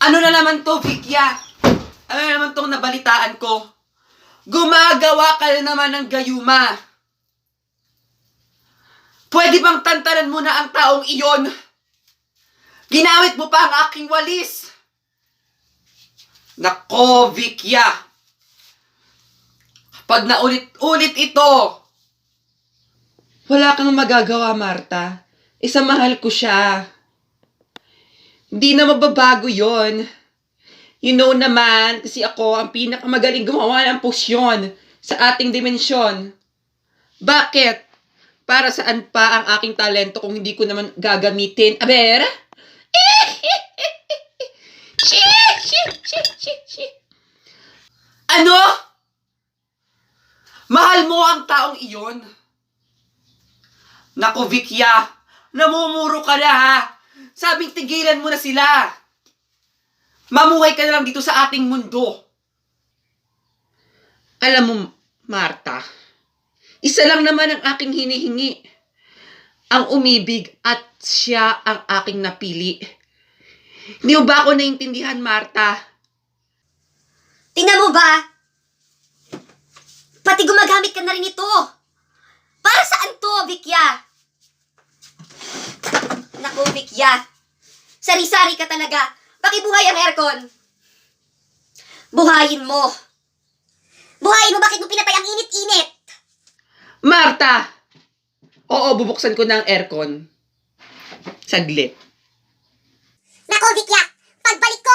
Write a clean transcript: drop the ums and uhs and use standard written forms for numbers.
Ano na naman to, Vikya? Ano na naman tong nabalitaan ko? Gumagawa ka na naman ng gayuma. Pwede bang tantanan mo na ang taong iyon? Ginamit mo pa ang aking walis. Nako, Vikya. Pag naulit-ulit ito, wala kang magagawa, Marta. Isa mahal ko siya. Hindi na mababago yon. You know naman, kasi ako ang pinakamagaling gumawa ng pusyon sa ating dimensyon. Bakit? Para saan pa ang aking talento kung hindi ko naman gagamitin? Aber? Ano? Mahal mo ang taong iyon? Naku, Vikya, namumuro ka na ha. Sabing tigilan mo na sila. Mamuhay ka na lang dito sa ating mundo. Alam mo, Marta, isa lang naman ang aking hinihingi. Ang umibig at siya ang aking napili. Hindi mo ba ako naintindihan, Marta? Tingnan mo ba? Pati gumagamit ka na rin ito. Para saan to, Vikya? Naku, Vikya. Sari-sari ka talaga. Pakibuhay ang aircon. Buhayin mo. Buhayin mo, bakit mo pinatay ang init-init? Marta! Oo, bubuksan ko na ang aircon. Saglit. Naku, Vikya. Pagbalik ko